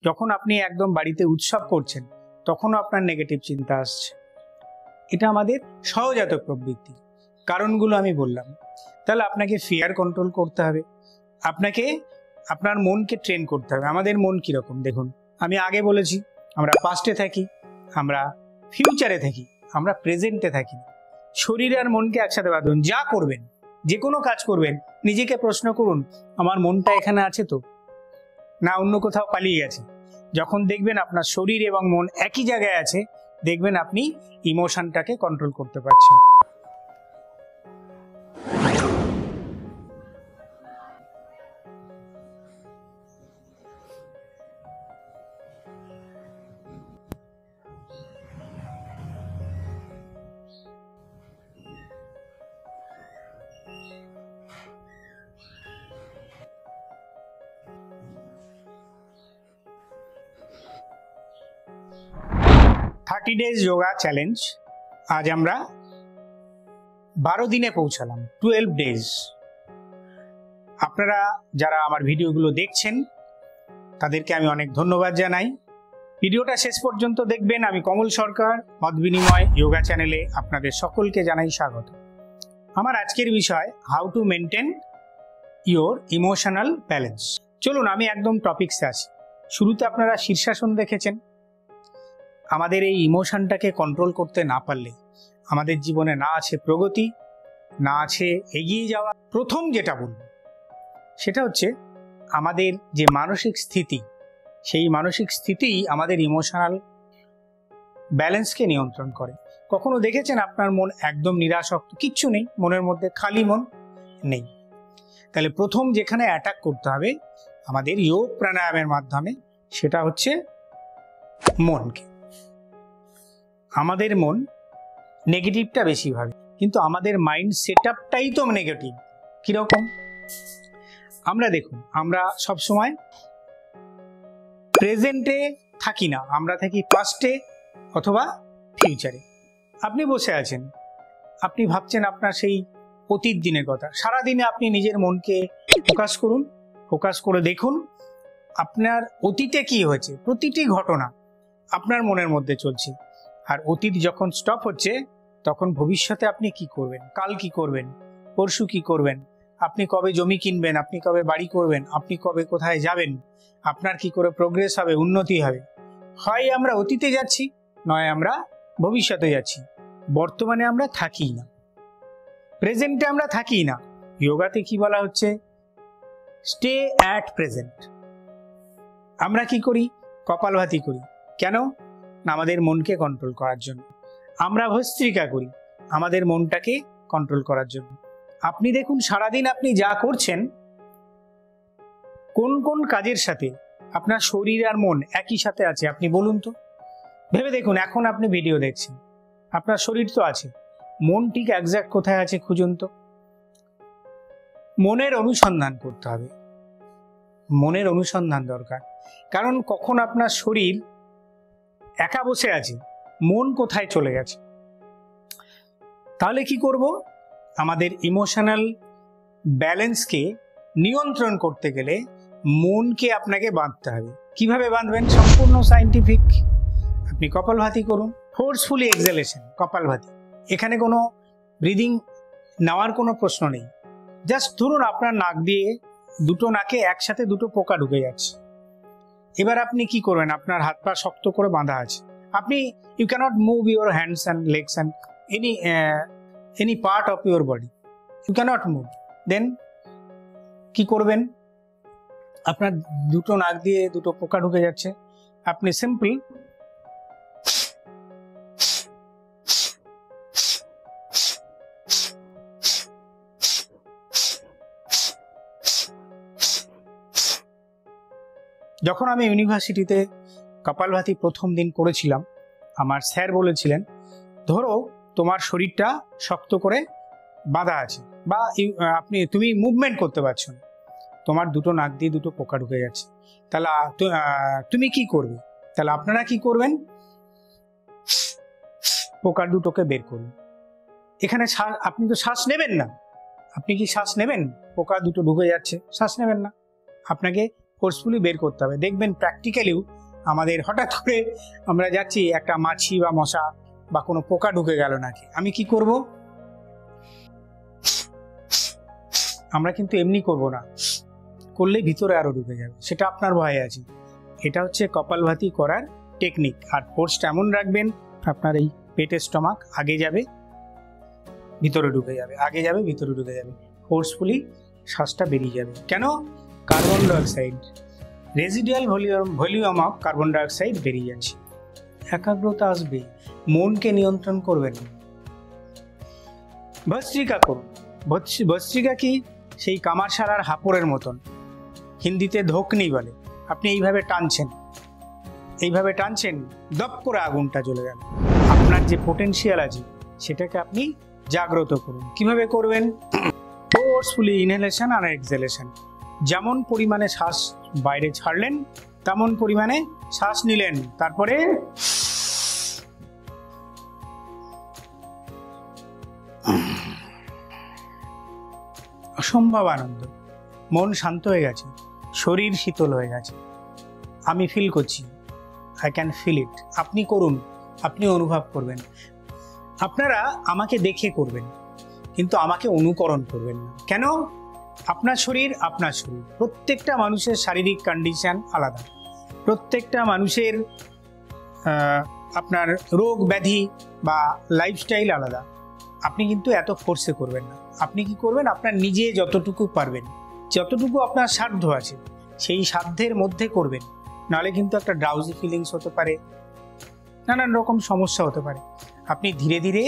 যখন আপনি একদম বাড়িতে উৎসব করছেন তখনও আপনার নেগেটিভ চিন্তা আসছে। এটা আমাদের সহজাত প্রবৃত্তি। কারণগুলো আমি বললাম। তাহলে আপনাকে ফিয়ার কন্ট্রোল করতে হবে, আপনাকে আপনার মনকে ট্রেন করতে হবে। আমাদের মন কিরকম দেখুন, আমি আগে বলেছি আমরা পাস্টে থাকি, আমরা ফিউচারে থাকি, আমরা প্রেজেন্টে থাকি। শরীর আর মনকে একসাথে বাঁধুন। যা করবেন, যে কোনো কাজ করবেন, নিজেকে প্রশ্ন করুন আমার মনটা এখানে আছে তো, না অন্য কোথাও পালিয়ে গেছে। যখন দেখবেন আপনার শরীর এবং মন একই জায়গায় আছে, দেখবেন আপনি ইমোশনটাকে কন্ট্রোল করতে পারছেন। থার্টি ডেজ যোগা চ্যালেঞ্জ, আজ আমরা 12 দিনে পৌঁছালাম, 12 ডেজ। আপনারা যারা আমার ভিডিওগুলো দেখছেন তাদেরকে আমি অনেক ধন্যবাদ জানাই। ভিডিওটা শেষ পর্যন্ত দেখবেন। আমি কমল সরকার, মত বিনিময় যোগা চ্যানেলে আপনাদের সকলকে জানাই স্বাগত। আমার আজকের বিষয় how to maintain your emotional balance. চলুন আমি একদম টপিকসে আসি। শুরুতে আপনারা শীর্ষাসন দেখেছেন। আমাদের এই ইমোশনটাকে কন্ট্রোল করতে না পারলে আমাদের জীবনে না আছে প্রগতি, না আছে এগিয়ে যাওয়া। প্রথম যেটা বলব সেটা হচ্ছে আমাদের যে মানসিক স্থিতি, সেই মানসিক স্থিতিই আমাদের ইমোশনাল ব্যালেন্সকে নিয়ন্ত্রণ করে। কখনো দেখেছেন আপনার মন একদম নিরাসক্ত, কিচ্ছু নেই, মনের মধ্যে খালি মন নেই? তাহলে প্রথম যেখানে অ্যাটাক করতে হবে আমাদের যোগ প্রাণায়ামের মাধ্যমে, সেটা হচ্ছে মনকে। আমাদের মন নেগেটিভটা বেশি ভাবে, কিন্তু আমাদের মাইন্ড সেটআপটাই তো নেগেটিভ। কিরকম? আমরা দেখুন, আমরা সবসময় প্রেজেন্টে থাকি না, আমরা থাকি পাস্টে অথবা ফিউচারে। আপনি বসে আছেন, আপনি ভাবছেন আপনার সেই অতীত দিনের কথা। সারাদিনে আপনি নিজের মনকে ফোকাস করুন, ফোকাস করে দেখুন আপনার অতীতে কি হয়েছে। প্রতিটি ঘটনা আপনার মনের মধ্যে চলছে। আর অতীত যখন স্টপ হচ্ছে তখন ভবিষ্যতে আপনি কি করবেন, কাল কি করবেন, পরশু কি করবেন, আপনি কবে জমি কিনবেন, আপনি কবে বাড়ি করবেন, আপনি কবে কোথায় যাবেন, আপনার কি করে প্রোগ্রেস হবে, উন্নতি হবে। হয় আমরা অতীতে যাচ্ছি, নয় আমরা ভবিষ্যতে যাচ্ছি। বর্তমানে আমরা থাকি না, প্রেজেন্টে আমরা থাকি না। যোগাতে কি বলা হচ্ছে? Stay at present. আমরা কি করি? কপালভাতি করি। কেন? না, আমাদের মনকে কন্ট্রোল করার জন্য। আমরা ভস্ত্রিকা করি আমাদের মনটাকে কন্ট্রোল করার জন্য। আপনি দেখুন সারাদিন আপনি যা করছেন, কোন কোন কাজের সাথে আপনার শরীর আর মন একই সাথে আছে আপনি বলুন তো। ভেবে দেখুন, এখন আপনি ভিডিও দেখছেন, আপনার শরীর তো আছে, মন ঠিক একজ্যাক্ট কোথায় আছে খুঁজুন তো। মনের অনুসন্ধান করতে হবে, মনের অনুসন্ধান দরকার। কারণ কখন আপনার শরীর একা বসে আছে, মন কোথায় চলে গেছে। তাহলে কি করব? আমাদের ইমোশনাল ব্যালেন্সকে নিয়ন্ত্রণ করতে গেলে মনকে আপনাকে বাঁধতে হবে। কিভাবে বাঁধবেন? সম্পূর্ণ সায়েন্টিফিক। আপনি কপালভাতি করুন, ফোর্সফুলি এক্সহেলেশন, কপালভাতি। এখানে কোনো ব্রিদিং নেওয়ার কোনো প্রশ্ন নেই। জাস্ট ধরুন আপনার নাক দিয়ে, দুটো নাকে একসাথে দুটো পোকা ঢুকে যাচ্ছে। এবার আপনি কি করবেন? আপনার হাত পা শক্ত করে বাঁধা আছে, আপনি you can't move your hands and legs and any part of your body, you can't move. Then কি করবেন? আপনার দুটো নাক দিয়ে দুটো পোকা ঢুকে যাচ্ছে, আপনি সিম্পল যখন আমি ইউনিভার্সিটিতে কপালভাতি প্রথম দিন করেছিলাম, আমার স্যার বলেছিলেন ধরো তোমার শরীরটা শক্ত করে বাঁধা আছে, বা তুমি মুভমেন্ট করতে পারছো না, তোমার দুটো নাক দিয়ে দুটো পোকা ঢুকে যাচ্ছে, তাহলে তুমি কি করবে? তাহলে আপনারা কি করবেন? পোকা দুটোকে বের করুন। এখানে আপনি তো শ্বাস নেবেন না। আপনি কি শ্বাস নেবেন? পোকা দুটো ঢুকে যাচ্ছে, শ্বাস নেবেন না। আপনাকে ফোর্সফুলি বের করতে হবে। দেখবেন প্র্যাকটিক্যালিও আমাদের হঠাৎ করে আমরা যাচ্ছি, একটা মাছি বা মশা বা কোনো পোকা ঢুকে গেল নাকি, আমি কি করব? আমরা কিন্তু এমনি করব না, করলেই ভিতরে আরো ঢুকে যাবে, সেটা আপনার ভয়ে আছে। এটা হচ্ছে কপালভাতি করার টেকনিক। আর ফোর্সটা এমন রাখবেন, আপনার এই পেটের স্টমাক আগে যাবে ভিতরে ঢুকে যাবে, আগে যাবে ভিতরে ঢুকে যাবে, ফোর্সফুলি শ্বাসটা বেরিয়ে যাবে। কেন? Carbon dioxide, residual volume of carbon dioxide বেরিয়ে যাচ্ছে, একাগ্রতা আসবে, মনকে নিয়ন্ত্রণ করবেন। ভস্ত্রিকা করুন। ভস্ত্রিকা কি? সেই কামারশালার হাঁপড়ের মতন, হিন্দিতে ধোকনি বলে। আপনি এইভাবে টানছেন, এইভাবে টানছেন, দপ করে আগুনটা জ্বলে গেল। আপনার যে পোটেনশিয়াল আছে সেটাকে আপনি জাগ্রত করুন। কিভাবে করবেন? ফোর্সফুলি ইনহেলেশন আর এক্সহেলেশন। যেমন পরিমাণে শ্বাস বাইরে ছাড়লেন তেমন পরিমাণে শ্বাস নিলেন, তারপরে অসম্ভব আনন্দ, মন শান্ত হয়ে গেছে, শরীর শীতল হয়ে গেছে। আমি ফিল করছি, আই ক্যান ফিল ইট। আপনি করুন, আপনি অনুভব করবেন। আপনারা আমাকে দেখে করবেন, কিন্তু আমাকে অনুকরণ করবেন না। কেন? আপনার শরীর আপনার শরীর, প্রত্যেকটা মানুষের শারীরিক কন্ডিশন আলাদা, প্রত্যেকটা মানুষের আপনার রোগ ব্যাধি বা লাইফস্টাইল আলাদা। আপনি কিন্তু এত ফোর্সে করবেন না। আপনি কি করবেন? আপনার নিজে যতটুকু পারবেন, যতটুকু আপনার সাধ্য আছে সেই সাধ্যের মধ্যে করবেন। নাহলে কিন্তু একটা ড্রাউজি ফিলিংস হতে পারে, নানান রকম সমস্যা হতে পারে। আপনি ধীরে ধীরে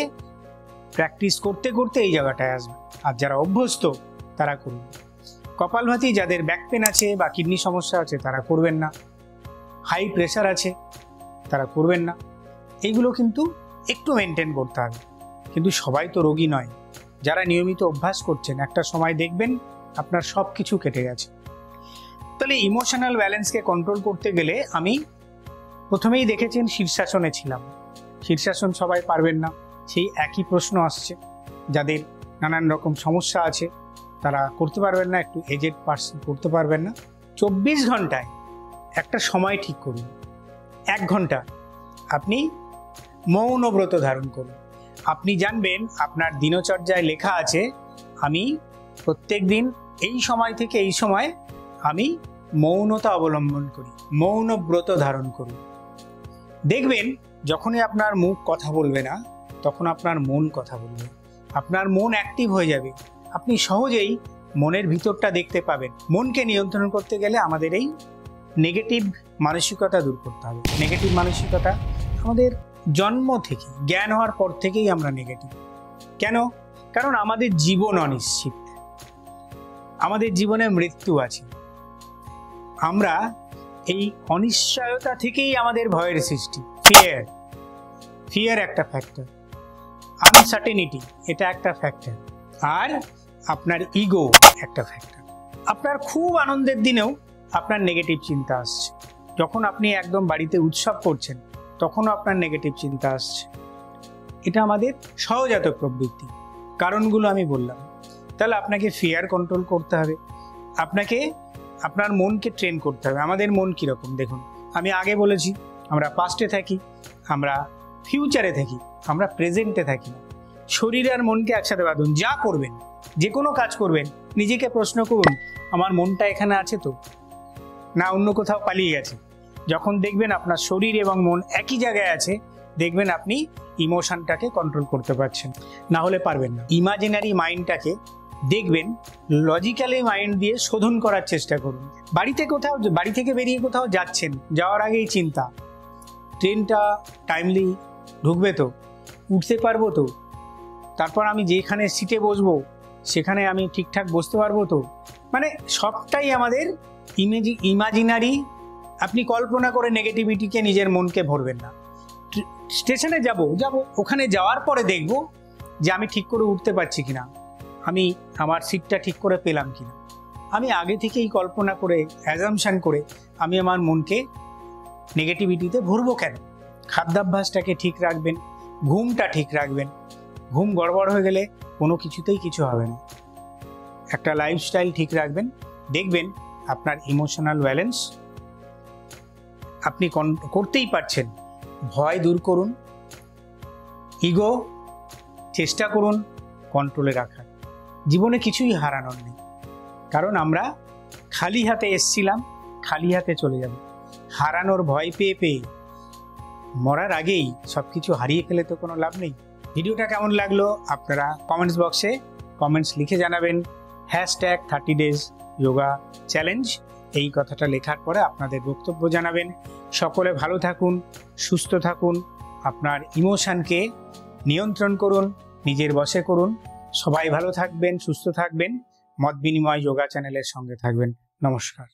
প্র্যাকটিস করতে করতে এই জায়গাটায় আসবেন। আর যারা অভ্যস্ত তারা করুন। কপালভাতি যাদের ব্যাক পেন আছে বা কিডনি সমস্যা আছে তারা করবেন না, হাই প্রেশার আছে তারা করবেন না। এইগুলো কিন্তু একটু মেনটেন করতে হবে, কিন্তু সবাই তো রোগী নয়। যারা নিয়মিত অভ্যাস করছেন একটা সময় দেখবেন আপনার সব কিছু কেটে গেছে। তাহলে ইমোশনাল ব্যালেন্সকে কন্ট্রোল করতে গেলে আমি প্রথমেই দেখেছেন শীর্ষাসনে ছিলাম। শীর্ষাসন সবাই পারবেন না, সেই একই প্রশ্ন আসছে। যাদের নানান রকম সমস্যা আছে তারা করতে পারবেন না, একটু এজেড পার্সন করতে পারবেন না। 24 ঘন্টায় একটা সময় ঠিক করুন, 1 ঘন্টা আপনি মৌন ব্রত ধারণ করুন। আপনি জানবেন আপনার দিনচর্যায় লেখা আছে আমি প্রত্যেক দিন এই সময় থেকে এই সময় আমি মৌনতা অবলম্বন করি, মৌন ব্রত ধারণ করি। দেখবেন যখনই আপনার মুখ কথা বলবে না তখন আপনার মন কথা বলবে, আপনার মন অ্যাক্টিভ হয়ে যাবে। আপনি সহজেই মনের ভিতরটা দেখতে পাবেন। মনকে নিয়ন্ত্রণ করতে গেলে আমাদের এই নেগেটিভ মানসিকতা দূর করতে হবে। নেগেটিভ মানসিকতা আমাদের জন্ম থেকে, জ্ঞান হওয়ার পর থেকেই আমরা নেগেটিভ। কেন? কারণ আমাদের জীবন অনিশ্চিত, আমাদের জীবনে মৃত্যু আছে। আমরা এই অনিশ্চয়তা থেকেই আমাদের ভয়ের সৃষ্টি। ফিয়ার একটা ফ্যাক্টর, আনসার্টেনিটি এটা একটা ফ্যাক্টর, আর আপনার ইগো একটা ফ্যাক্টর। আপনার খুব আনন্দের দিনেও আপনার নেগেটিভ চিন্তা আসছে, যখন আপনি একদম বাড়িতে উৎসব করছেন তখনও আপনার নেগেটিভ চিন্তা আসছে। এটা আমাদের সহজাত প্রবৃত্তি। কারণগুলো আমি বললাম। তাহলে আপনাকে ফিয়ার কন্ট্রোল করতে হবে, আপনাকে আপনার মনকে ট্রেন করতে হবে। আমাদের মন কীরকম দেখুন, আমি আগে বলেছি আমরা পাস্টে থাকি, আমরা ফিউচারে থাকি, আমরা প্রেজেন্টে থাকি না। শরীর আর মনকে একসাথে বাঁধুন। যা করবেন, যে কোনো কাজ করবেন, নিজেকে প্রশ্ন করুন আমার মনটা এখানে আছে তো, না অন্য কোথাও পালিয়ে গেছে। যখন দেখবেন আপনার শরীর এবং মন একই জায়গায় আছে, দেখবেন আপনি ইমোশনটাকে কন্ট্রোল করতে পারছেন, না হলে পারবেন না। ইমাজিনারি মাইন্ডটাকে দেখবেন লজিক্যালি মাইন্ড দিয়ে শোধন করার চেষ্টা করুন। বাড়ি থেকে বেরিয়ে কোথাও যাচ্ছেন, যাওয়ার আগেই চিন্তা, ট্রেনটা টাইমলি ঢুকবে তো, উঠতে পারবো তো, তারপর আমি যেখানে সিটে বসবো সেখানে আমি ঠিকঠাক বসতে পারবো তো। মানে সবটাই আমাদের ইমাজিনারি। আপনি কল্পনা করে নেগেটিভিটিকে নিজের মনকে ভরবেন না। স্টেশনে যাব, ওখানে যাওয়ার পরে দেখব যে আমি ঠিক করে উঠতে পারছি কিনা, আমি আমার সিটটা ঠিক করে পেলাম কিনা। আমি আগে থেকেই কল্পনা করে, অ্যাজাম্পশন করে আমি আমার মনকে নেগেটিভিটিতে ভরবো কেন? খাদ্যাভ্যাসটাকে ঠিক রাখবেন, ঘুমটা ঠিক রাখবেন। ঘুম গড়বড় হয়ে গেলে কোনো কিছুতেই কিছু হবে না। একটা লাইফস্টাইল ঠিক রাখবেন, দেখবেন আপনার ইমোশনাল ব্যালেন্স আপনি করতেই পারছেন। ভয় দূর করুন, ইগো চেষ্টা করুন কন্ট্রোলে রাখার। জীবনে কিছুই হারানোর নেই, কারণ আমরা খালি হাতে এসছিলাম, খালি হাতে চলে যাব। হারানোর ভয় পেয়ে পেয়ে মরার আগেই সব কিছু হারিয়ে ফেলে তো কোনো লাভ নেই। ভিডিওটা কেমন লাগলো আপনারা কমেন্টস বক্সে কমেন্টস লিখে জানাবেন। #30 days yoga challenge এই কথাটা লেখার পরে আপনাদের বক্তব্য জানাবেন। সকলে ভালো থাকুন, সুস্থ থাকুন, আপনার ইমোশনকে নিয়ন্ত্রণ করুন, নিজের বশে করুন। সবাই ভালো থাকবেন, সুস্থ থাকবেন। মত বিনিময় যোগা চ্যানেলের সঙ্গে থাকবেন। নমস্কার।